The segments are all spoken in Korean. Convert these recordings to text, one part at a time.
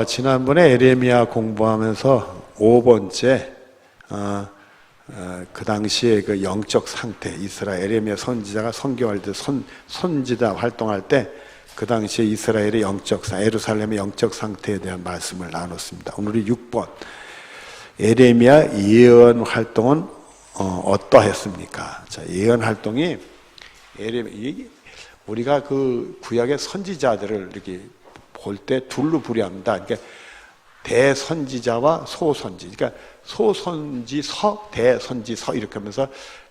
지난번에 에레미야 공부하면서 5번째 그 당시에 그 영적 상태, 이스라엘 에레미야 선지자가 선교할 때 선지자 활동할 때 그 당시에 이스라엘의 영적 상태, 예루살렘의 영적 상태에 대한 말씀을 나눴습니다. 오늘이 6번 에레미야 예언 활동은 어떠했습니까? 자, 예언 활동이 우리가 그 구약의 선지자들을 이렇게 볼 때 둘로 분류합니다. 그러니까 대선지자와 소선지. 그러니까 소선지서, 대선지서 이렇게 하면서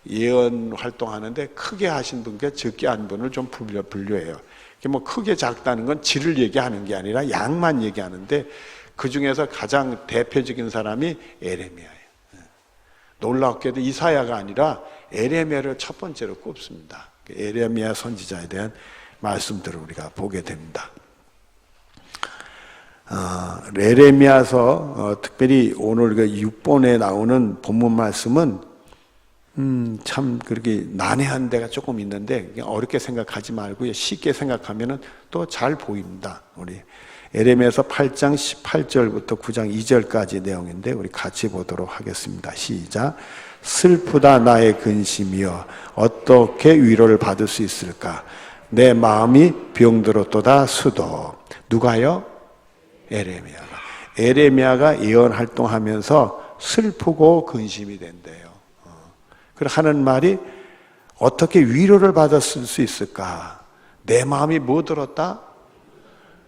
예언 활동하는데 크게 하신 분과 적게 한 분을 좀 분류해요. 뭐 크게 작다는 건 질을 얘기하는 게 아니라 양만 얘기하는데 그 중에서 가장 대표적인 사람이 에레미야예요. 놀랍게도 이사야가 아니라 에레미야를 첫 번째로 꼽습니다. 에레미야 선지자에 대한 말씀들을 우리가 보게 됩니다. 에레미야서 특별히 오늘 6번에 나오는 본문 말씀은 참 그렇게 난해한 데가 조금 있는데 그냥 어렵게 생각하지 말고 쉽게 생각하면 또 잘 보입니다. 우리 에레미야서 8장 18절부터 9장 2절까지 내용인데 우리 같이 보도록 하겠습니다. 시작. 슬프다 나의 근심이여 어떻게 위로를 받을 수 있을까? 내 마음이 병들었도다 수도. 누가요? 에레미야가 예언 활동하면서 슬프고 근심이 된대요. 그래서 하는 말이 어떻게 위로를 받았을 수 있을까? 내 마음이 뭐 들었다?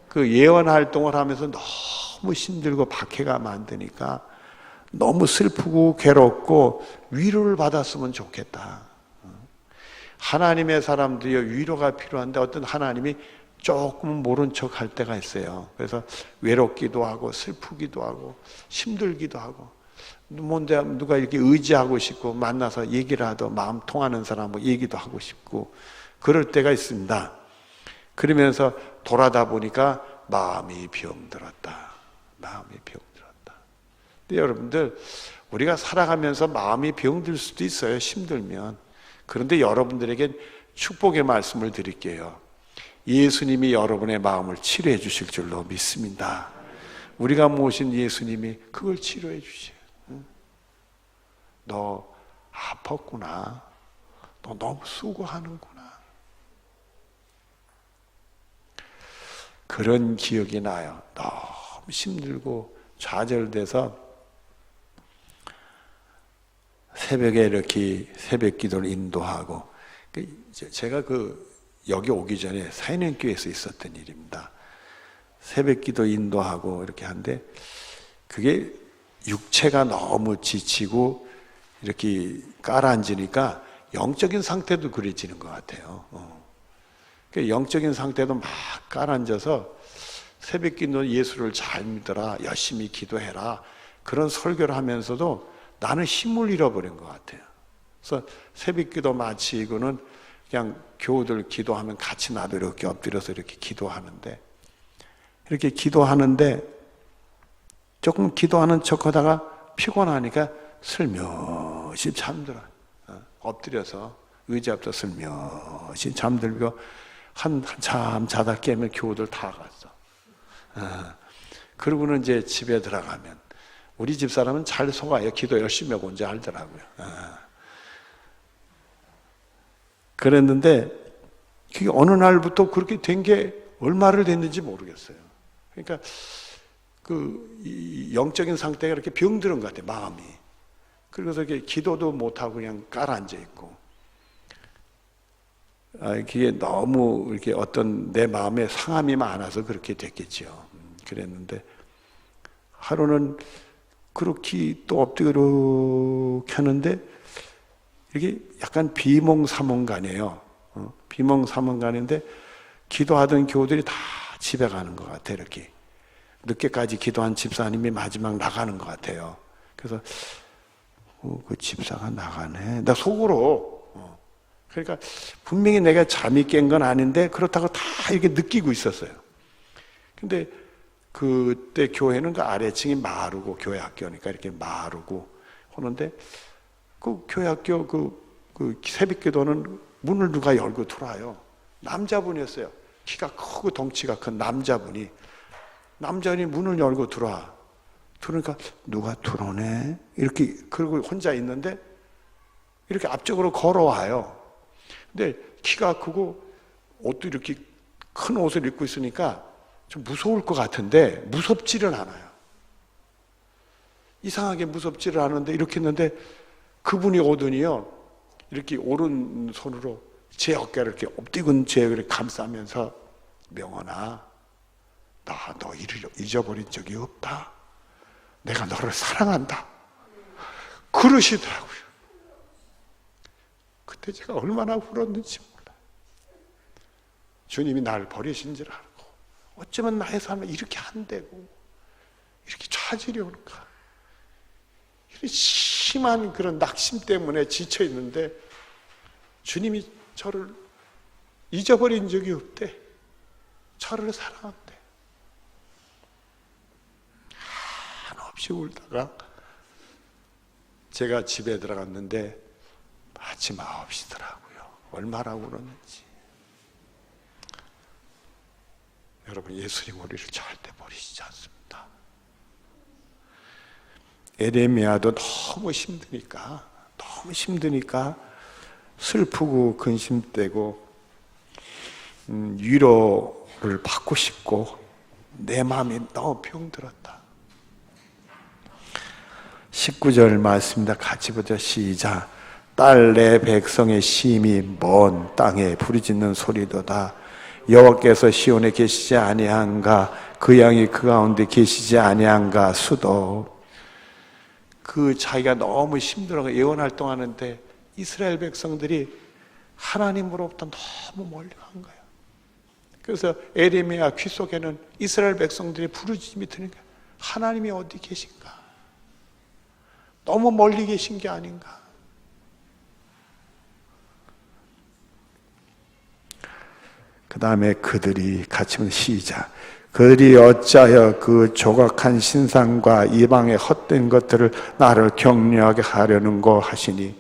그 예언 활동을 하면서 너무 힘들고 박해가 많으니까 너무 슬프고 괴롭고 위로를 받았으면 좋겠다. 하나님의 사람들이 위로가 필요한데 어떤 하나님이 조금 모른 척 할 때가 있어요. 그래서 외롭기도 하고 슬프기도 하고 힘들기도 하고 뭔데 누가 이렇게 의지하고 싶고 만나서 얘기를 하도 마음 통하는 사람하고 얘기도 하고 싶고 그럴 때가 있습니다. 그러면서 돌아다 보니까 마음이 병들었다. 근데 여러분들 우리가 살아가면서 마음이 병들 수도 있어요. 힘들면. 그런데 여러분들에게 축복의 말씀을 드릴게요. 예수님이 여러분의 마음을 치료해 주실 줄로 믿습니다. 우리가 모신 예수님이 그걸 치료해 주셔요. 너 아팠구나. 너 너무 수고하는구나. 그런 기억이 나요. 너무 힘들고 좌절돼서 새벽에 이렇게 새벽 기도를 인도하고 제가 여기 오기 전에 사인회교회에서 있었던 일입니다. 새벽 기도 인도하고 이렇게 하는데 그게 육체가 너무 지치고 이렇게 깔아앉으니까 영적인 상태도 그려지는 것 같아요. 영적인 상태도 막 깔아앉아서 새벽 기도 예수를 잘 믿어라, 열심히 기도해라 그런 설교를 하면서도 나는 힘을 잃어버린 것 같아요. 그래서 새벽 기도 마치고는 그냥 교우들 기도하면 같이 나도 이렇게 엎드려서 이렇게 기도하는데 이렇게 기도하는데 조금 기도하는 척하다가 피곤하니까 슬며시 잠들어요. 엎드려서 의자 앞에서 슬며시 잠들고 한참 자다 깨면 교우들 다 갔어. 그러고는 이제 집에 들어가면 우리 집사람은 잘 속아요. 기도 열심히 하고 언제 알더라고요. 그랬는데 그게 어느 날부터 그렇게 된 게 얼마를 됐는지 모르겠어요. 그러니까 이 영적인 상태가 이렇게 병들은 것 같아요. 마음이. 그래서 이렇게 기도도 못하고 그냥 깔아앉아 있고 그게 너무 이렇게 어떤 내 마음에 상함이 많아서 그렇게 됐겠죠. 그랬는데 하루는 그렇게 또 엎드려 켰는데 이게 약간 비몽사몽간이에요. 비몽사몽간인데 기도하던 교우들이 다 집에 가는 것 같아요. 이렇게 늦게까지 기도한 집사님이 마지막 나가는 것 같아요. 그래서 그 집사가 나가네. 나 속으로. 그러니까 분명히 내가 잠이 깬 건 아닌데 그렇다고 다 이렇게 느끼고 있었어요. 근데 그때 교회는 그 아래층이 마루고 교회 학교니까 이렇게 마루고 하는데 그 교회 학교 그 새벽 기도는 문을 누가 열고 들어와요. 남자분이었어요. 키가 크고 덩치가 큰 남자분이 남자니 문을 열고 들어와. 그러니까 누가 들어오네? 이렇게 그러고 혼자 있는데 이렇게 앞쪽으로 걸어와요. 근데 키가 크고 옷도 이렇게 큰 옷을 입고 있으니까 좀 무서울 것 같은데 무섭지는 않아요. 이상하게 무섭지를 않은데 이렇게 했는데 그분이 오더니요, 이렇게 오른손으로 제 어깨를 이렇게 엎디군 제 어깨를 감싸면서, 명언아, 나 너 잊어버린 적이 없다. 내가 너를 사랑한다. 그러시더라고요. 그때 제가 얼마나 울었는지 몰라요. 주님이 나를 버리신 줄 알고, 어쩌면 나의 삶을 이렇게 안 되고 이렇게 좌절이 오는가. 이런 심한 그런 낙심 때문에 지쳐 있는데 주님이 저를 잊어버린 적이 없대. 저를 사랑한대. 한없이 울다가 제가 집에 들어갔는데 아침 9시더라고요. 얼마나 울었는지. 여러분, 예수님 우리를 절대 버리시지 않습니다. 에레미야도 너무 힘드니까 슬프고 근심되고 위로를 받고 싶고 내 마음이 너무 병들었다. 19절 말씀입니다. 같이 보자. 시작. 딸 내 백성의 심히 먼 땅에 부르짖는 소리도다. 여호와께서 시온에 계시지 아니한가? 그 양이 그 가운데 계시지 아니한가? 수도. 그 자기가 너무 힘들어 예언 활동하는데 이스라엘 백성들이 하나님으로부터 너무 멀리 간 거예요. 그래서 에레미야 귀 속에는 이스라엘 백성들의 부르짖음이 들으니까 하나님이 어디 계신가? 너무 멀리 계신 게 아닌가? 그 다음에 그들이 같이 보면 시작. 그들이 어찌하여 그 조각한 신상과 이방의 헛된 것들을 나를 격려하게 하려는고 하시니.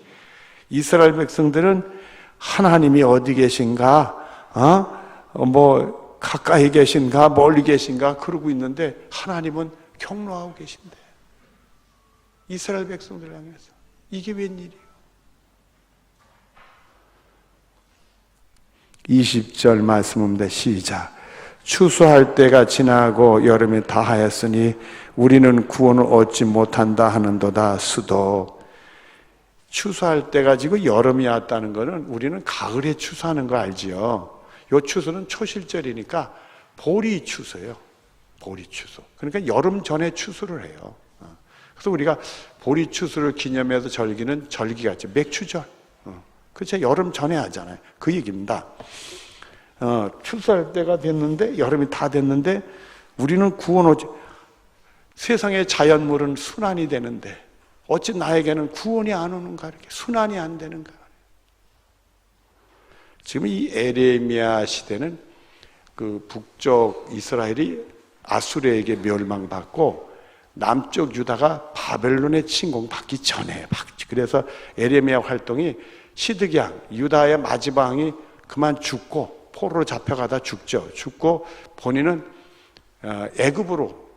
이스라엘 백성들은 하나님이 어디 계신가? 뭐 가까이 계신가? 멀리 계신가? 그러고 있는데 하나님은 격려하고 계신대. 이스라엘 백성들을 향해서. 이게 웬일이에요? 20절 말씀입니다. 시작. 추수할 때가 지나고 여름이 다하였으니 우리는 구원을 얻지 못한다 하는도다. 수도. 추수할 때가 지고 여름이 왔다는 것은 우리는 가을에 추수하는 거 알지요. 요 추수는 초실절이니까 보리 추수예요. 보리 추수. 그러니까 여름 전에 추수를 해요. 그래서 우리가 보리 추수를 기념해서 절기는 절기가 있죠. 맥추절. 그렇죠. 여름 전에 하잖아요. 그 얘기입니다. 추수할 때가 됐는데, 여름이 다 됐는데, 우리는 구원 오지. 세상의 자연물은 순환이 되는데, 어찌 나에게는 구원이 안 오는가, 이렇게 순환이 안 되는가. 지금 이 에레미야 시대는 그 북쪽 이스라엘이 아수르에게 멸망받고, 남쪽 유다가 바벨론에 침공받기 전에, 그래서 에레미야 활동이 시드기야, 유다의 마지막 왕이 그만 죽고 포로로 잡혀가다 죽고 본인은 애굽으로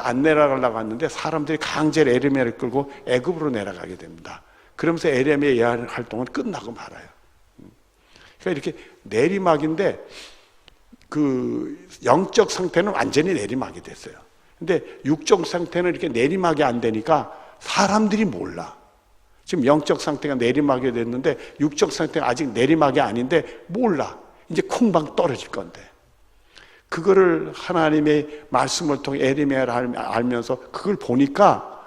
안 내려가려고 했는데 사람들이 강제로 에레미야를 끌고 애굽으로 내려가게 됩니다. 그러면서 에레미야 예언 활동은 끝나고 말아요. 그러니까 이렇게 내리막인데 그 영적 상태는 완전히 내리막이 됐어요. 근데 육적 상태는 이렇게 내리막이 안 되니까 사람들이 몰라. 지금 영적 상태가 내리막이 됐는데 육적 상태가 아직 내리막이 아닌데 몰라. 이제 쿵방 떨어질 건데. 그거를 하나님의 말씀을 통해 에레미야를 알면서 그걸 보니까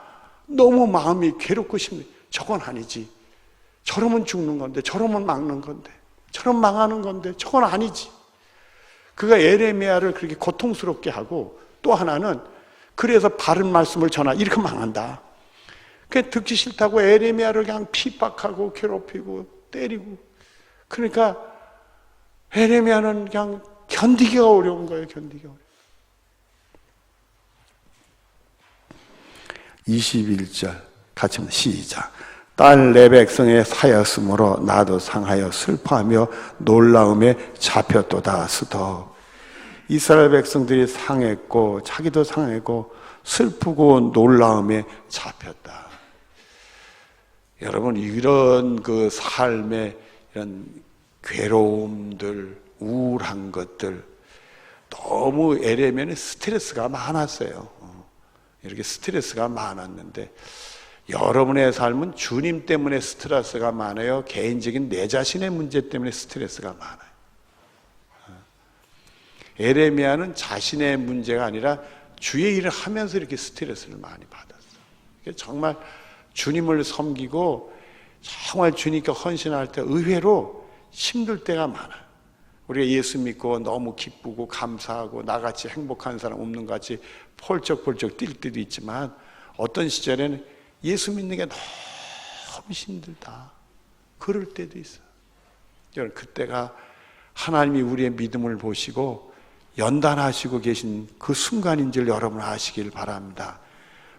너무 마음이 괴롭고 싶네. 저건 아니지. 저러면 죽는 건데, 저러면 막는 건데, 저러면 망하는 건데, 저건 아니지. 그가 에레미야를 그렇게 고통스럽게 하고, 또 하나는 그래서 바른 말씀을 전하, 이렇게 망한다. 그 듣기 싫다고 에레미야를 그냥 핍박하고 괴롭히고 때리고. 그러니까 에레미야는 그냥 견디기가 어려운 거예요. 견디기가 어려워. 21절 같이 시작. 딸 내 백성의 사였으므로 나도 상하여 슬퍼하며 놀라움에 잡혔도다. 스도. 이스라엘 백성들이 상했고 자기도 상했고 슬프고 놀라움에 잡혔다. 여러분, 이런 그 삶의 이런 괴로움들, 우울한 것들, 너무 에레미야는 스트레스가 많았어요. 이렇게 스트레스가 많았는데, 여러분의 삶은 주님 때문에 스트레스가 많아요? 개인적인 내 자신의 문제 때문에 스트레스가 많아요? 에레미야는 자신의 문제가 아니라 주의 일을 하면서 이렇게 스트레스를 많이 받았어요. 정말 주님을 섬기고 정말 주님께 헌신할 때 의외로 힘들 때가 많아요. 우리가 예수 믿고 너무 기쁘고 감사하고 나같이 행복한 사람 없는 것 같이 펄쩍펄쩍 뛸 때도 있지만, 어떤 시절에는 예수 믿는 게 너무 힘들다, 그럴 때도 있어요. 여러분, 그때가 하나님이 우리의 믿음을 보시고 연단하시고 계신 그 순간인 줄 여러분 아시길 바랍니다.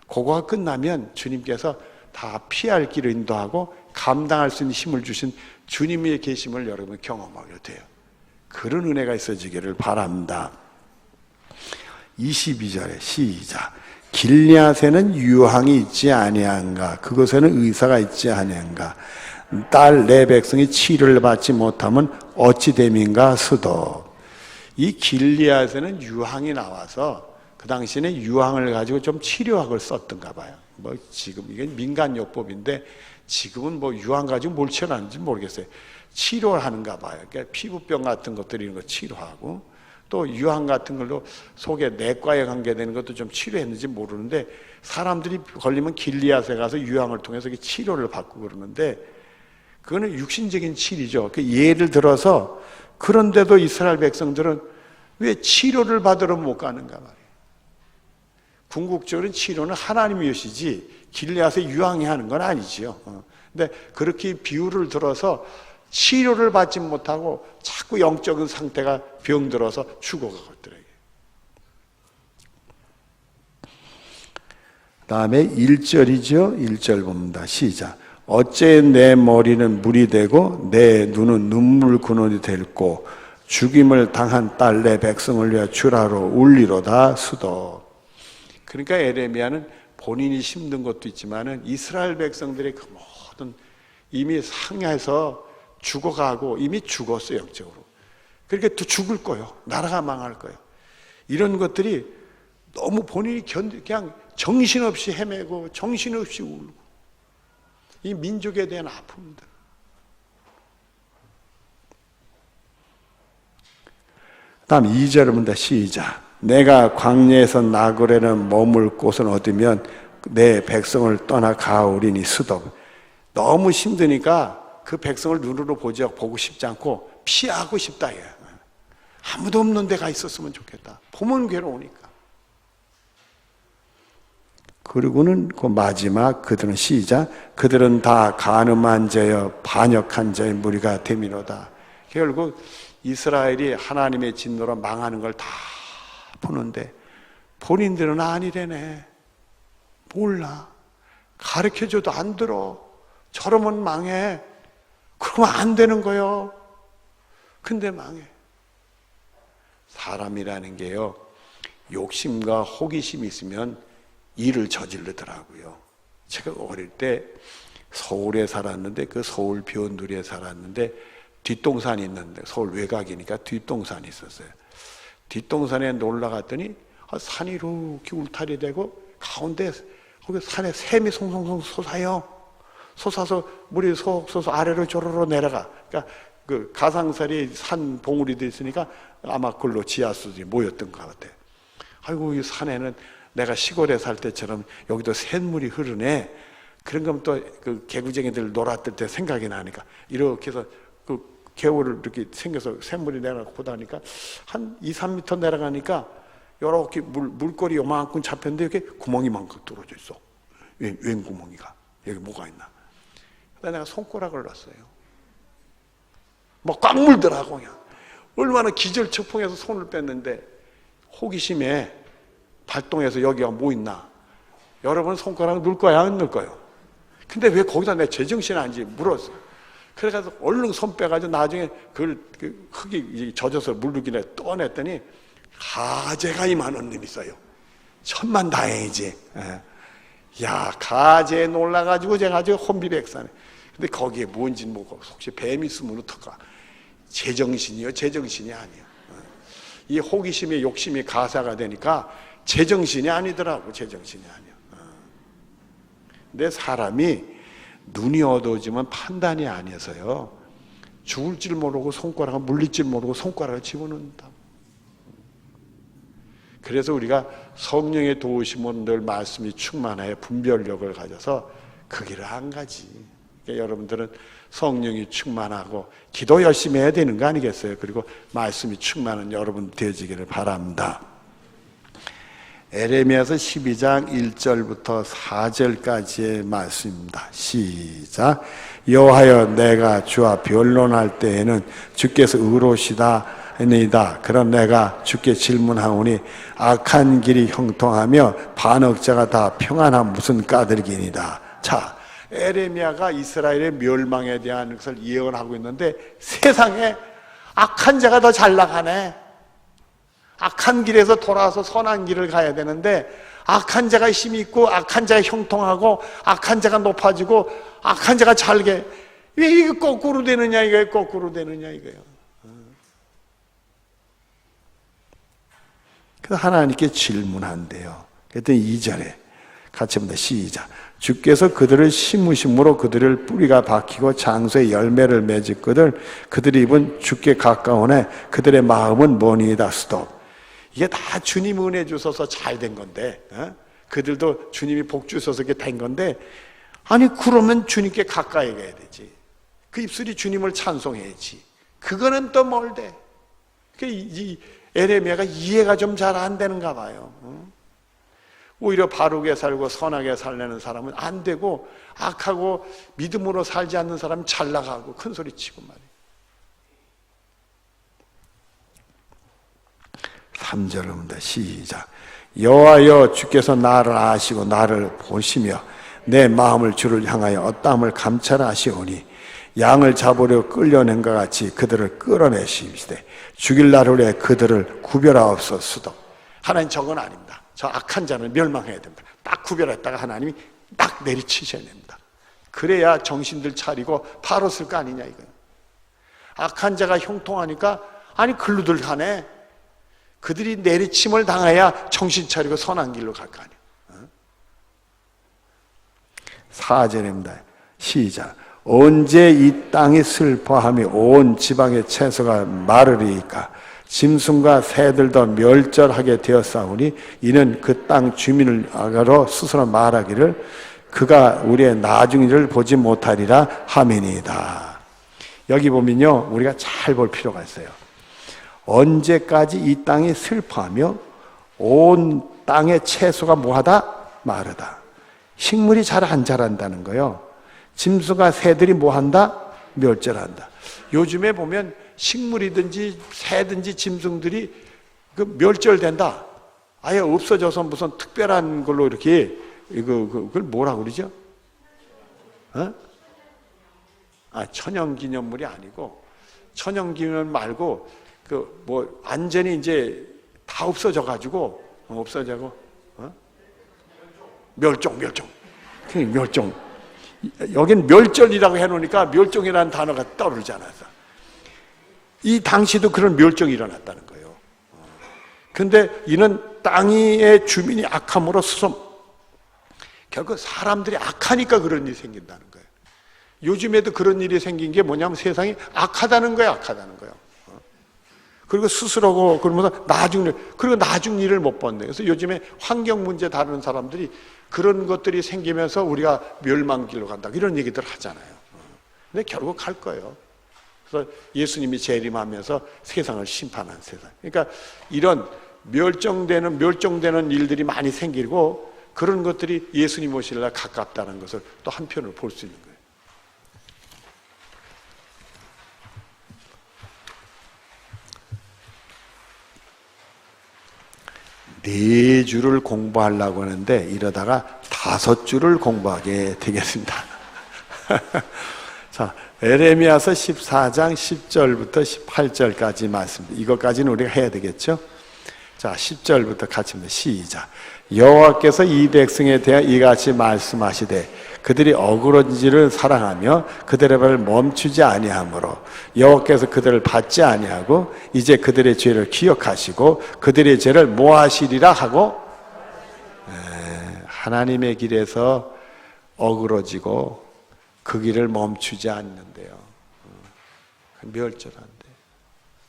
그거가 끝나면 주님께서 다 피할 길을 인도하고 감당할 수 있는 힘을 주신 주님의 계심을 여러분 경험하게 돼요. 그런 은혜가 있어지기를 바랍니다. 22절에 시작. 길리앗에는 유황이 있지 아니한가, 그곳에는 의사가 있지 아니한가, 딸 내 백성이 치료를 받지 못하면 어찌 됨인가 스도. 이 길리앗에는 유황이 나와서 그 당시에는 유황을 가지고 좀 치료학을 썼던가 봐요. 뭐 지금 이게 민간요법인데 지금은 뭐 유황 가지고 뭘 치료하는지 모르겠어요. 치료를 하는가 봐요. 그러니까 피부병 같은 것들 이런 거 치료하고, 또 유황 같은 걸로 속에 내과에 관계되는 것도 좀 치료했는지 모르는데, 사람들이 걸리면 길리앗에 가서 유황을 통해서 치료를 받고 그러는데, 그거는 육신적인 치료죠. 예를 들어서, 그런데도 이스라엘 백성들은 왜 치료를 받으러 못 가는가 말이에요. 궁극적으로 치료는 하나님이 오시지 길리앗에 유황이 하는 건 아니지요. 근데 그렇게 비유를 들어서 치료를 받지 못하고 자꾸 영적인 상태가 병들어서 죽어가고 있더라고요. 다음에 1절이죠. 1절 봅니다. 시작. 어째 내 머리는 물이 되고 내 눈은 눈물 근원이 될고, 죽임을 당한 딸 내 백성을 위하여 주라로 울리로다 수도. 그러니까 에레미야는 본인이 힘든 것도 있지만은 이스라엘 백성들의 그 모든 이미 상해서 죽어가고 이미 죽었어요, 영적으로. 그러니까 또 죽을 거예요. 나라가 망할 거예요. 이런 것들이 너무 본인이 그냥 정신없이 헤매고 정신없이 울고, 이 민족에 대한 아픔들. 다음 2절을 본다. 시작. 내가 광야에서 나그네는 머물 곳을 얻으면 내 백성을 떠나 가오리니 수도. 너무 힘드니까 그 백성을 눈으로 보고 싶지 않고 피하고 싶다. 아무도 없는 데가 있었으면 좋겠다. 보면 괴로우니까. 그리고는 그 마지막, 그들은 시작. 그들은 다 간음한 자여 반역한 자의 무리가 되미로다. 결국 이스라엘이 하나님의 진노로 망하는 걸 다 보는데 본인들은 아니래네. 몰라. 가르쳐줘도 안 들어. 저러면 망해. 그러면 안 되는 거요. 근데 망해. 사람이라는 게요, 욕심과 호기심이 있으면 일을 저지르더라고요. 제가 어릴 때 서울에 살았는데, 그 서울 변두리에 살았는데 뒷동산이 있는데, 서울 외곽이니까 뒷동산이 있었어요. 뒷동산에 놀러 갔더니 산이 이렇게 울타리 되고 가운데 거기 산에 샘이 송송송 솟아요. 솟아서 물이 속 솟아서 아래로 조로로 내려가. 그러니까 그 가상설이 산 봉우리 돼 있으니까 아마 그걸로 지하수들이 모였던 것 같아요. 아이고, 이 산에는 내가 시골에 살 때처럼 여기도 샘물이 흐르네. 그런 거면 또 그 개구쟁이들 놀았을 때 생각이 나니까 이렇게 해서 그 개울을 이렇게 생겨서 샘물이 내려가고 보다니까 한 2, 3m 내려가니까 이렇게 물꼬리 요만큼 잡혔는데 이렇게 구멍이 만큼 뚫어져 있어. 웬 구멍이가? 여기 뭐가 있나? 그래서 내가 손가락을 놨어요. 막 꽉 물더라고. 그냥 얼마나 기절척풍해서 손을 뺐는데 호기심에 발동해서 여기가 뭐 있나? 여러분 손가락 넣을 거야, 안 넣을 거예요? 근데 왜 거기다 내 제정신이 아닌지 물었어요. 그래서 얼른 손 빼가지고 나중에 그 흙이 젖어서 물르기에 떠냈더니 가재가 임하는 놈이 있어요. 천만다행이지. 야, 가재에 놀라가지고 제가 아주 혼비백산해. 근데 거기에 뭔지는 모르고 혹시 뱀이 있으면 어떡하? 제정신이요? 제정신이 아니에요. 이 호기심에 욕심이 가사가 되니까 제정신이 아니더라고. 제정신이 아니야. 근데 사람이 눈이 어두워지면 판단이 아니어서요, 죽을 줄 모르고 손가락을 물릴 줄 모르고 손가락을 집어넣는다. 그래서 우리가 성령의 도우심은 늘 말씀이 충만하여 분별력을 가져서 그 길을 안 가지. 그러니까 여러분들은 성령이 충만하고 기도 열심히 해야 되는 거 아니겠어요? 그리고 말씀이 충만한 여러분 되어지기를 바랍니다. 에레미야서 12장 1절부터 4절까지의 말씀입니다. 시작. 여호와여, 내가 주와 변론할 때에는 주께서 의로우시다 니다. 그럼 내가 주께 질문하오니 악한 길이 형통하며 반역자가 다 평안한 무슨 까닭이니이다. 자, 에레미야가 이스라엘의 멸망에 대한 것을 예언하고 있는데 세상에 악한 자가 더 잘 나가네. 악한 길에서 돌아와서 선한 길을 가야 되는데 악한 자가 힘이 있고 악한 자가 형통하고 악한 자가 높아지고 악한 자가 잘게, 왜 이게 거꾸로 되느냐 이거예요. 거꾸로 되느냐 이거예요. 그래서 하나님께 질문한대요. 그랬더니 2절에 같이 봅니다. 시작. 주께서 그들을 심으심으로 그들을 뿌리가 박히고 장소에 열매를 맺었거든 그들이 입은 주께 가까우네 그들의 마음은 머니이다. 스톱. 이게 다 주님 은혜 주셔서 잘 된 건데, 그들도 주님이 복 주셔서 이렇게 된 건데, 아니 그러면 주님께 가까이 가야 되지. 그 입술이 주님을 찬송해야지. 그거는 또 멀대. 이 에레미야가 이해가 좀 잘 안 되는가 봐요. 오히려 바르게 살고 선하게 살려는 사람은 안 되고, 악하고 믿음으로 살지 않는 사람은 잘 나가고 큰 소리 치고 말이에요. 3절입니다. 시작. 여호와여, 주께서 나를 아시고 나를 보시며 내 마음을 주를 향하여 어떠함을 감찰하시오니 양을 잡으려 끌려낸 것 같이 그들을 끌어내시되 죽일 날에 그들을 구별하옵소서. 하나님, 저건 아닙니다. 저 악한 자는 멸망해야 됩니다. 딱 구별했다가 하나님이 딱 내리치셔야 됩니다. 그래야 정신들 차리고 바로 쓸 거 아니냐 이거예요. 악한 자가 형통하니까 아니 글로들 가네. 그들이 내리침을 당해야 정신 차리고 선한 길로 갈 거 아니에요. 4절입니다. 시작. 언제 이 땅이 슬퍼하며 온 지방의 채소가 마르리이까? 짐승과 새들도 멸절하게 되었사오니 이는 그 땅 주민을 아가로 스스로 말하기를 그가 우리의 나중 일을 보지 못하리라 하매니이다. 여기 보면요, 우리가 잘 볼 필요가 있어요. 언제까지 이 땅이 슬퍼하며 온 땅의 채소가 뭐하다? 마르다. 식물이 잘 안 자란다는 거예요. 짐승과 새들이 뭐한다? 멸절한다. 요즘에 보면 식물이든지 새든지 짐승들이 그 멸절된다. 아예 없어져서 무슨 특별한 걸로 이렇게 그걸 뭐라고 그러죠? 천연기념물이 아니고, 천연기념물 말고 그 뭐 완전히 이제 다 없어져 가지고 멸종. 여긴 멸절이라고 해놓으니까 멸종이라는 단어가 떠오르지 않아서 이 당시도 그런 멸종이 일어났다는 거예요. 근데 이는 땅의 주민이 악함으로 스스로, 결국 사람들이 악하니까 그런 일이 생긴다는 거예요. 요즘에도 그런 일이 생긴 게 뭐냐면 세상이 악하다는 거예요. 그리고 스스로고 그러면서 나중 일을 못 봤네. 그래서 요즘에 환경 문제 다루는 사람들이 그런 것들이 생기면서 우리가 멸망길로 간다 이런 얘기들 하잖아요. 근데 결국 갈 거예요. 그래서 예수님이 재림하면서 세상을 심판한 세상. 그러니까 이런 멸종되는 일들이 많이 생기고 그런 것들이 예수님 오실 날 가깝다는 것을 또 한편으로 볼 수 있는 거예요. 네 주를 공부하려고 하는데 이러다가 5주를 공부하게 되겠습니다. 자, 에레미야서 14장 10절부터 18절까지 말씀입니다. 이것까지는 우리가 해야 되겠죠? 자, 10절부터 같이 합니다. 시작. 여호와께서 이 백성에 대하여 이같이 말씀하시되 그들이 어그러지를 사랑하며 그들의 발을 멈추지 아니하므로 여호와께서 그들을 받지 아니하고 이제 그들의 죄를 기억하시고 그들의 죄를 모하시리라 하고, 하나님의 길에서 어그러지고 그 길을 멈추지 않는데요. 멸절한데.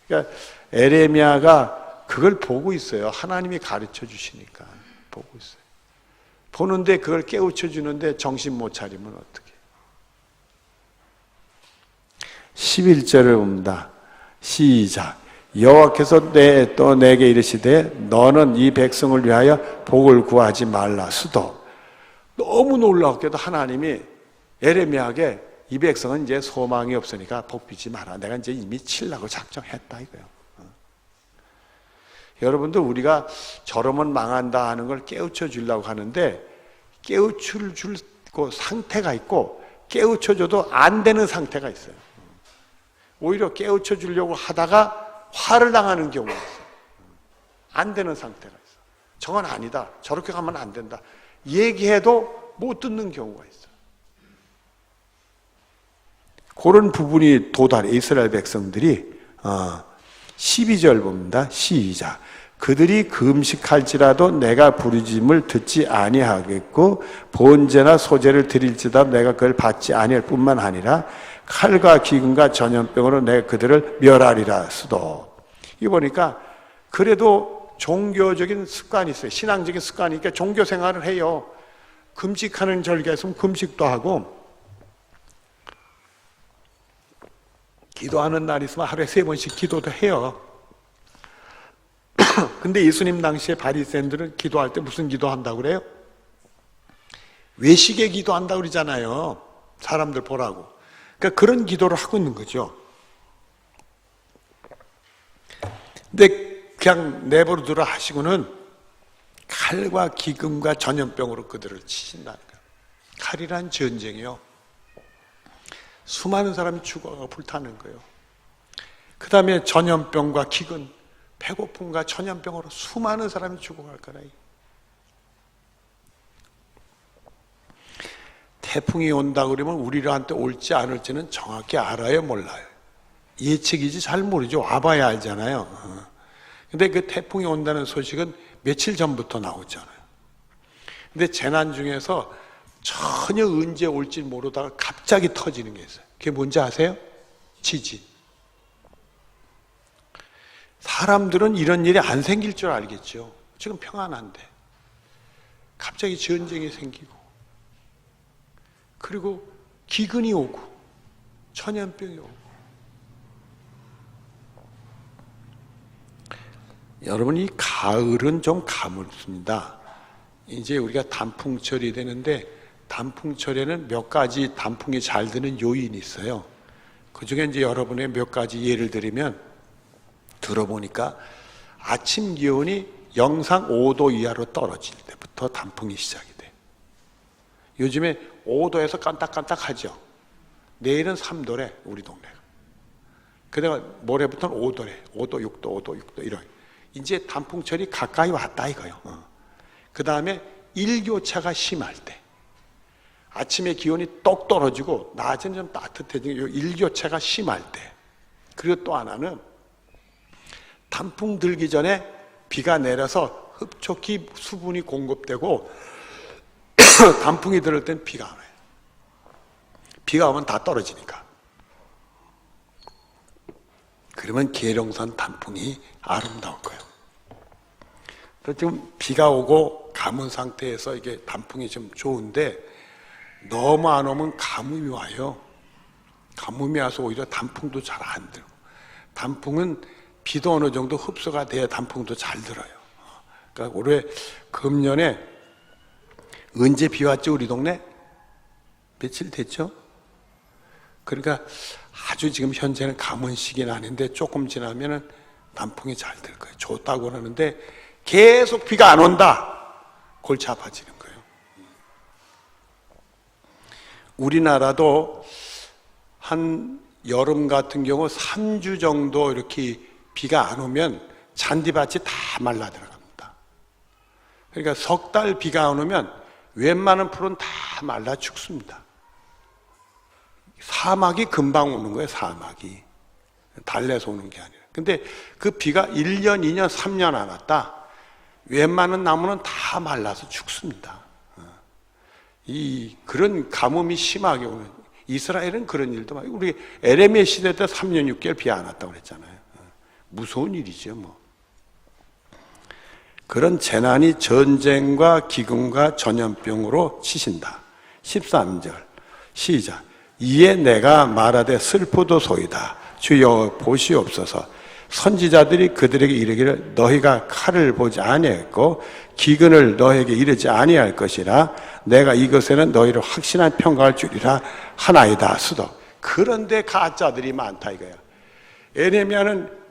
그러니까 에레미야가 그걸 보고 있어요. 하나님이 가르쳐 주시니까 보고 있어요. 보는데 그걸 깨우쳐 주는데 정신 못 차리면 어떡해. 11절을 봅니다. 시작. 여호와께서 또 내게 이르시되 너는 이 백성을 위하여 복을 구하지 말라. 수도. 너무 놀랍게도 하나님이 에레미야에게 이 백성은 이제 소망이 없으니까 복 비지 마라. 내가 이제 이미 치려고 작정했다 이거예요. 여러분들 우리가 저러면 망한다 하는 걸 깨우쳐 주려고 하는데 깨우쳐 줄 상태가 있고 깨우쳐 줘도 안 되는 상태가 있어요. 오히려 깨우쳐 주려고 하다가 화를 당하는 경우가 있어요. 안 되는 상태가 있어요. 저건 아니다. 저렇게 가면 안 된다. 얘기해도 못 듣는 경우가 있어요. 그런 부분이 도달해. 이스라엘 백성들이 12절 봅니다. 시작. 그들이 금식할지라도 내가 부르짖음을 듣지 아니하겠고 번제나 소제를 드릴지라도 내가 그걸 받지 아니할 뿐만 아니라 칼과 기근과 전염병으로 내가 그들을 멸하리라. 수도. 이 보니까 그래도 종교적인 습관이 있어요. 신앙적인 습관이 있으니까 종교 생활을 해요. 금식하는 절기가 있으면 금식도 하고 기도하는 날이 있으면 하루에 3번씩 기도도 해요. 근데 예수님 당시에 바리새인들은 기도할 때 무슨 기도한다고 그래요? 외식에 기도한다고 그러잖아요. 사람들 보라고. 그러니까 그런 기도를 하고 있는 거죠. 근데 그냥 내버려두라 하시고는 칼과 기근과 전염병으로 그들을 치신다는 거예요. 칼이란 전쟁이요. 수많은 사람이 죽어가 불타는 거예요. 그 다음에 전염병과 기근, 배고픔과 전염병으로 수많은 사람이 죽어갈 거라. 태풍이 온다 그러면 우리한테 올지 안 올지는 정확히 알아요, 몰라요? 예측이지 잘 모르죠. 와봐야 알잖아요. 근데 그 태풍이 온다는 소식은 며칠 전부터 나오잖아요. 근데 재난 중에서 전혀 언제 올지 모르다가 갑자기 터지는 게 있어요. 그게 뭔지 아세요? 지진. 사람들은 이런 일이 안 생길 줄 알겠죠. 지금 평안한데 갑자기 전쟁이 생기고 그리고 기근이 오고 전염병이 오고. 여러분, 이 가을은 좀 가물습니다. 이제 우리가 단풍철이 되는데 단풍철에는 몇 가지 단풍이 잘 드는 요인이 있어요. 그 중에 이제 여러분의 몇 가지 예를 들면 들어보니까 아침 기온이 영상 5도 이하로 떨어질 때부터 단풍이 시작이 돼. 요즘에 5도에서 깜딱깜딱하죠. 내일은 3도래 우리 동네가. 그다가 모레부터는 5도래. 5도, 6도, 5도, 6도 이런. 이제 단풍철이 가까이 왔다 이거요. 그 다음에 일교차가 심할 때, 아침에 기온이 똑 떨어지고 낮에는 좀 따뜻해지고 일교차가 심할 때, 그리고 또 하나는 단풍 들기 전에 비가 내려서 흡족히 수분이 공급되고 단풍이 들을 땐 비가 안 와요. 비가 오면 다 떨어지니까. 그러면 계룡산 단풍이 아름다울 거예요. 지금 비가 오고 가뭄 상태에서 이게 단풍이 좀 좋은데 너무 안 오면 가뭄이 와요. 가뭄이 와서 오히려 단풍도 잘 안 들고. 단풍은 비도 어느 정도 흡수가 돼야 단풍도 잘 들어요. 그러니까 올해 금년에 언제 비 왔죠 우리 동네? 며칠 됐죠? 그러니까 아주 지금 현재는 가뭄 시기는 아닌데 조금 지나면은 단풍이 잘 될 거예요. 좋다고 하는데 계속 비가 안 온다. 골치 아파지는 거예요. 우리나라도 한 여름 같은 경우 3주 정도 이렇게 비가 안 오면 잔디밭이 다 말라 들어갑니다. 그러니까 석 달 비가 안 오면 웬만한 풀은 다 말라 죽습니다. 사막이 금방 오는 거예요. 사막이 달래서 오는 게 아니라. 근데 그 비가 1년, 2년, 3년 안 왔다, 웬만한 나무는 다 말라서 죽습니다. 그런 가뭄이 심하게 오는, 이스라엘은 그런 일도 많아요. 우리 에레미야 시대 때 3년 6개월 비 안 왔다고 그랬잖아요. 무서운 일이죠, 뭐. 그런 재난이 전쟁과 기근과 전염병으로 치신다. 13절 시작. 이에 내가 말하되 슬프도소이다. 주여 보시옵소서. 선지자들이 그들에게 이르기를 너희가 칼을 보지 아니했고 기근을 너에게 이르지 아니할 것이라 내가 이것에는 너희를 확신한 평가할 줄이라 하나이다. 수도. 그런데 가짜들이 많다 이거야. 에레미야는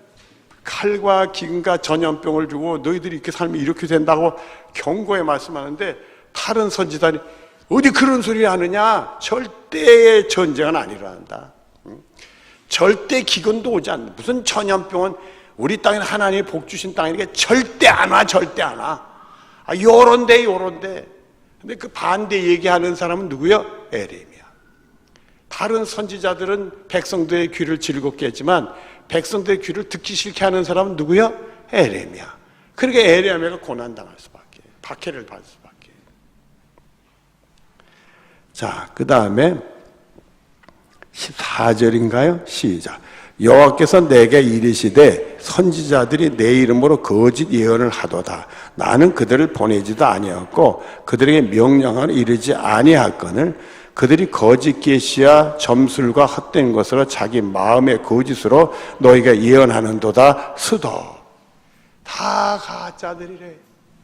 칼과 기근과 전염병을 주고 너희들이 이렇게 살면 이렇게 된다고 경고에 말씀하는데, 다른 선지자들이 어디 그런 소리 하느냐. 절대의 전쟁은 안 일어난다. 절대 기근도 오지 않는다. 무슨 전염병은, 우리 땅에는 하나님이 복 주신 땅이니까 절대 안 와. 절대 안 와. 요런데. 근데 그 반대 얘기하는 사람은 누구요? 에레미야. 다른 선지자들은 백성들의 귀를 즐겁게 했지만 백성들의 귀를 듣기 싫게 하는 사람은 누구요? 에레미야. 그러니까 에레미야가 고난당할 수밖에, 박해를 받을 수밖에. 자, 그 다음에 14절인가요? 시작. 여호와께서 내게 이르시되 선지자들이 내 이름으로 거짓 예언을 하도다. 나는 그들을 보내지도 아니하였고 그들에게 명령하여 이르지 아니하거늘 그들이 거짓 계시와 점술과 헛된 것으로 자기 마음의 거짓으로 너희가 예언하는도다. 수도. 다 가짜들이래.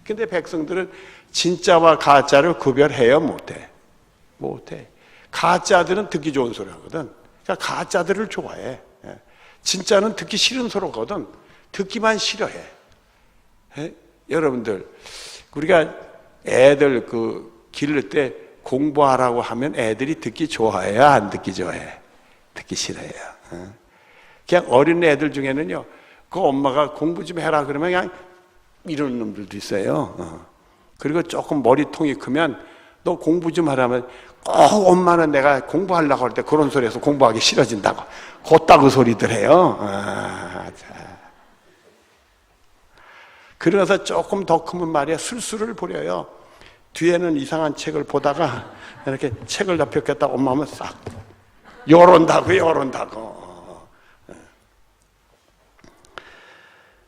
근데 백성들은 진짜와 가짜를 구별해야 못해. 가짜들은 듣기 좋은 소리 하거든. 그러니까 가짜들을 좋아해. 진짜는 듣기 싫은 소리거든. 듣기만 싫어해. 여러분들, 우리가 애들 기를 때 공부하라고 하면 애들이 듣기 좋아해요? 안 듣기 좋아해? 듣기 싫어해요. 그냥 어린 애들 중에는요, 그 엄마가 공부 좀 해라 그러면 그냥 이런 놈들도 있어요. 그리고 조금 머리통이 크면 너 공부 좀 하라면 꼭 엄마는 내가 공부하려고 할 때 그런 소리에서 공부하기 싫어진다고 곧다그 소리들 해요. 그래서 조금 더 크면 말이야 술수를 부려요. 뒤에는 이상한 책을 보다가 이렇게 책을 덮였겠다 엄마 하면 싹 요런다고.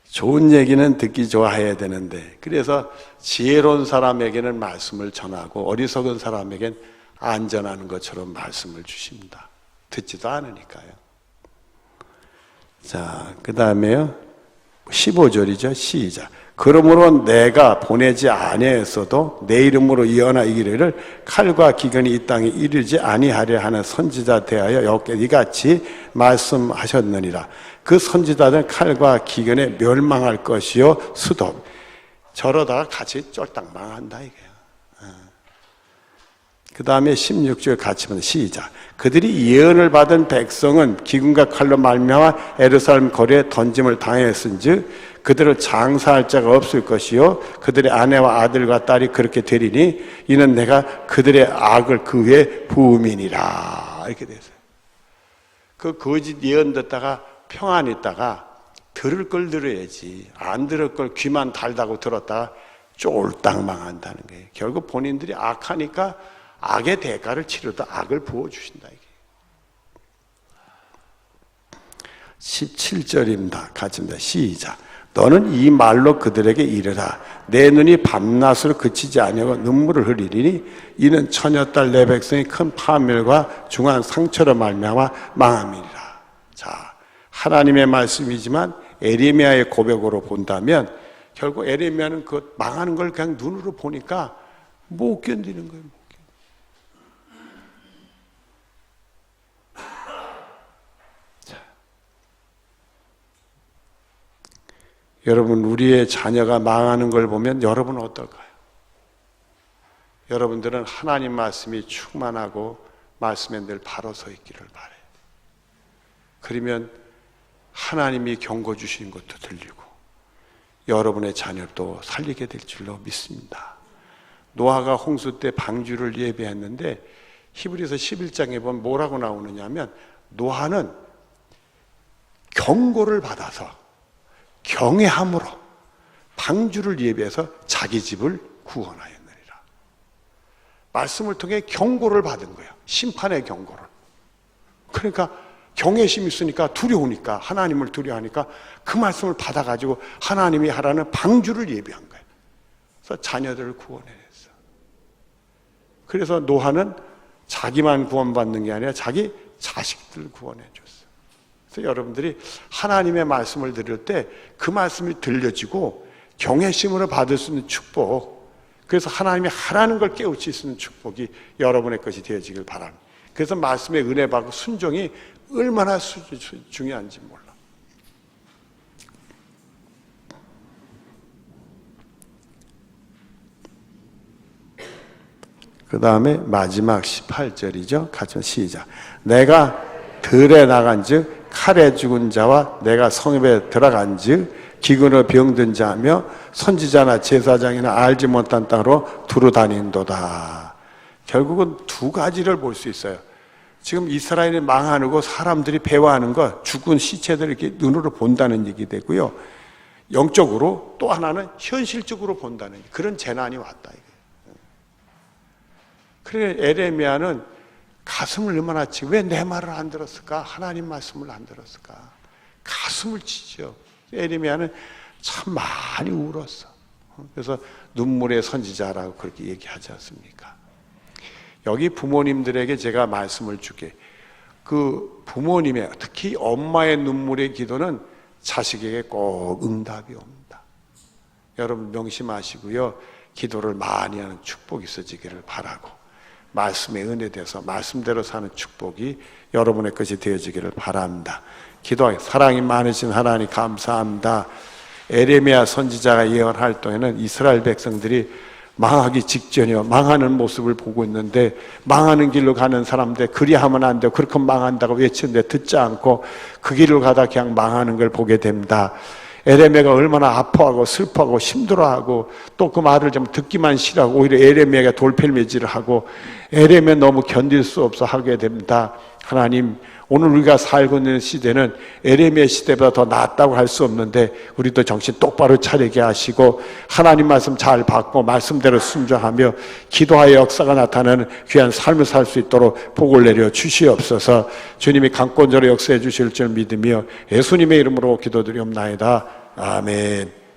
좋은 얘기는 듣기 좋아해야 되는데, 그래서 지혜로운 사람에게는 말씀을 전하고 어리석은 사람에게는 안전하는 것처럼 말씀을 주십니다. 듣지도 않으니까요. 자, 그 다음에요 15절이죠. 시작. 그러므로 내가 보내지 아니하였어도 내 이름으로 예언하 이르기를 칼과 기근이 이 땅에 이르지 아니하려 하는 선지자 대하여 여호와께 이같이 말씀하셨느니라. 그 선지자들은 칼과 기근에 멸망할 것이요 수도. 저러다가 같이 쫄딱 망한다 이거야. 그 다음에 16절 같이 보면 시작. 그들이 예언을 받은 백성은 기근과 칼로 말미암아 예루살렘 거리에 던짐을 당했은즉 그들을 장사할 자가 없을 것이요 그들의 아내와 아들과 딸이 그렇게 되리니 이는 내가 그들의 악을 그 위에 부음이니라. 이렇게 됐어요. 그 거짓 예언 듣다가 평안히 있다가 들을 걸 들어야지, 안 들을 걸 귀만 달다고 들었다가 쫄딱 망한다는 거예요. 결국 본인들이 악하니까 악의 대가를 치르다 악을 부어주신다 이게. 17절입니다. 같이 합니다. 시작. 너는 이 말로 그들에게 이르라. 내 눈이 밤낮으로 그치지 아니하고 눈물을 흘리리니 이는 처녀딸 내 백성이 큰 파멸과 중한 상처로 말미암아 망함이니라. 자, 하나님의 말씀이지만 에레미야의 고백으로 본다면 결국 에레미야는 그 망하는 걸 그냥 눈으로 보니까 못 견디는 거예요. 여러분, 우리의 자녀가 망하는 걸 보면 여러분은 어떨까요? 여러분들은 하나님 말씀이 충만하고 말씀에 늘 바로 서 있기를 바라요. 그러면 하나님이 경고 주시는 것도 들리고 여러분의 자녀도 살리게 될 줄로 믿습니다. 노아가 홍수 때 방주를 예배했는데 히브리서 11장에 보면 뭐라고 나오느냐 하면 노아는 경고를 받아서 경외함으로 방주를 예배해서 자기 집을 구원하였느니라. 말씀을 통해 경고를 받은 거예요. 심판의 경고를. 그러니까 경외심이 있으니까 두려우니까 하나님을 두려워하니까 그 말씀을 받아가지고 하나님이 하라는 방주를 예배한 거예요. 그래서 자녀들을 구원해냈어. 그래서 노아는 자기만 구원받는 게 아니라 자기 자식들 구원해줬어. 그래서 여러분들이 하나님의 말씀을 들을 때 그 말씀이 들려지고 경외심으로 받을 수 있는 축복, 그래서 하나님이 하라는 걸 깨우칠 수 있는 축복이 여러분의 것이 되어지길 바랍니다. 그래서 말씀의 은혜 받고 순종이 얼마나 중요한지 몰라. 그 다음에 마지막 18절이죠. 같이 시작. 내가 들에 나간 즉 칼에 죽은 자와 내가 성읍에 들어간 즉 기근으로 병든 자며 선지자나 제사장이나 알지 못한 땅으로 두루 다닌도다. 결국은 두 가지를 볼 수 있어요. 지금 이스라엘이 망하고 사람들이 배워하는 거, 죽은 시체들을 이렇게 눈으로 본다는 얘기 되고요. 영적으로 또 하나는 현실적으로 본다는 그런 재난이 왔다. 그래 에레미야는 가슴을 얼마나 치고 왜 내 말을 안 들었을까? 하나님 말씀을 안 들었을까? 가슴을 치죠. 에레미야는 참 많이 울었어. 그래서 눈물의 선지자라고 그렇게 얘기하지 않습니까? 여기 부모님들에게 제가 말씀을 주게, 그 부모님의 특히 엄마의 눈물의 기도는 자식에게 꼭 응답이 옵니다. 여러분 명심하시고요. 기도를 많이 하는 축복이 있어지기를 바라고, 말씀의 은혜에 대해서 말씀대로 사는 축복이 여러분의 것이 되어지기를 바랍니다. 기도하기 사랑이 많으신 하나님 감사합니다. 에레미야 선지자가 예언할 동에는 이스라엘 백성들이 망하기 직전이요, 망하는 모습을 보고 있는데 망하는 길로 가는 사람들 그리하면 안 돼요, 그렇게 망한다고 외치는데 듣지 않고 그 길을 가다 그냥 망하는 걸 보게 됩니다. 에레미야가 얼마나 아파하고 슬퍼하고 힘들어하고 또 그 말을 좀 듣기만 싫어하고 오히려 에레미야가 돌팔매질을 하고 에레미야 너무 견딜 수 없어 하게 됩니다. 하나님, 오늘 우리가 살고 있는 시대는 에레미야 시대보다 더 낫다고 할 수 없는데 우리도 정신 똑바로 차리게 하시고 하나님 말씀 잘 받고 말씀대로 순종하며 기도하여 역사가 나타나는 귀한 삶을 살 수 있도록 복을 내려 주시옵소서. 주님이 강권적으로 역사해 주실 줄 믿으며 예수님의 이름으로 기도드리옵나이다. 아멘.